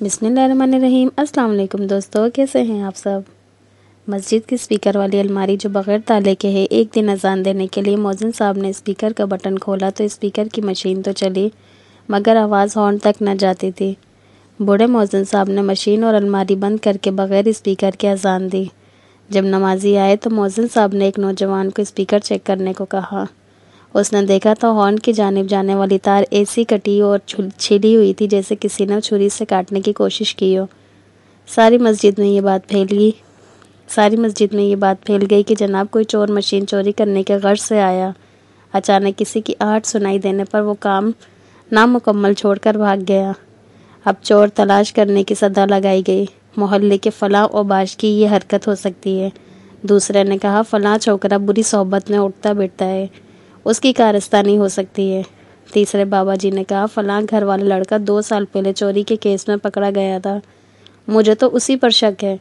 बिस्मिल्लाहिर्रहमानिर्रहीम। अस्सलाम वालेकुम दोस्तों, कैसे हैं आप सब। मस्जिद की स्पीकर वाली अलमारी जो बग़ैर ताले के है, एक दिन अजान देने के लिए मौज़िन साहब ने स्पीकर का बटन खोला तो स्पीकर की मशीन तो चली मगर आवाज़ हॉर्न तक न जाती थी। बूढ़े मौज़िन साहब ने मशीन और अलमारी बंद करके बग़ैर स्पीकर के अजान दी। जब नमाजी आए तो मौज़िन साहब ने एक नौजवान को स्पीकर चेक करने को कहा। उसने देखा तो हॉर्न की जानिब जाने वाली तार ऐसी कटी और छिली हुई थी जैसे किसी ने छुरी से काटने की कोशिश की हो। सारी मस्जिद में ये बात फैल गई कि जनाब कोई चोर मशीन चोरी करने के गर्ज से आया। अचानक किसी की आहट सुनाई देने पर वो काम नामुकम्मल छोड़कर भाग गया। अब चोर तलाश करने की सदा लगाई गई। मोहल्ले के फलां और बाश की ये हरकत हो सकती है। दूसरे ने कहा, फलां छोकरा बुरी सोहबत में उठता बैठता है, उसकी कारस्तानी हो सकती है। तीसरे बाबा जी ने कहा, फलां घर वाला लड़का 2 साल पहले चोरी के केस में पकड़ा गया था, मुझे तो उसी पर शक है।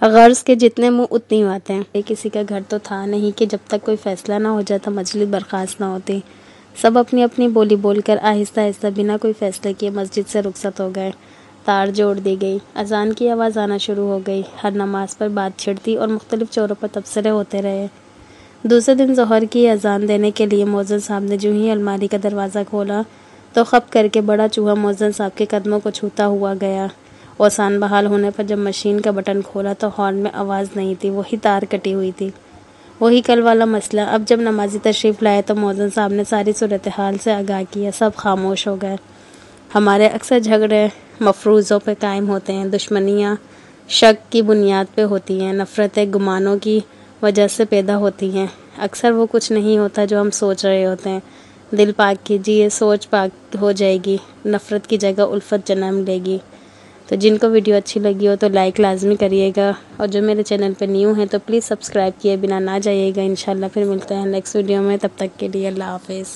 गर्ज के जितने मुंह उतनी बातें। किसी का घर तो था नहीं कि जब तक कोई फैसला ना हो जाता मजलिस बर्खास्त ना होती। सब अपनी अपनी बोली बोलकर आहिस्ता आहिस्ता बिना कोई फैसले किए मस्जिद से रुखसत हो गए। तार जोड़ दी गई, अजान की आवाज़ आना शुरू हो गई। हर नमाज पर बात छिड़ती और मुख्तलिफ चोरों पर तबसरे होते रहे। दूसरे दिन ज़ोहर की अजान देने के लिए मौज़िन साहब ने जो ही अलमारी का दरवाज़ा खोला तो खप करके बड़ा चूहा मौज़िन साहब के कदमों को छूता हुआ गया। औसान बहाल होने पर जब मशीन का बटन खोला तो हॉर्न में आवाज़ नहीं थी, वही तार कटी हुई थी, वही कल वाला मसला। अब जब नमाजी तशरीफ़ लाए तो मौज़िन साहब ने सारी सूरत हाल से आगाह किया। सब खामोश हो गए। हमारे अक्सर झगड़े मफरूज़ों पर कायम होते हैं, दुश्मनियाँ शक की बुनियाद पे होती हैं, नफ़रतें गुमानों की वजह से पैदा होती हैं। अक्सर वो कुछ नहीं होता जो हम सोच रहे होते हैं। दिल पाक कीजिए, सोच पाक हो जाएगी, नफ़रत की जगह उल्फत जन्म लेगी। तो जिनको वीडियो अच्छी लगी हो तो लाइक लाजमी करिएगा, और जो मेरे चैनल पे न्यू हैं तो प्लीज़ सब्सक्राइब किए बिना ना जाइएगा। इंशाल्लाह फिर मिलते हैं नेक्स्ट वीडियो में, तब तक के लिए अल्लाह हाफ़िज़।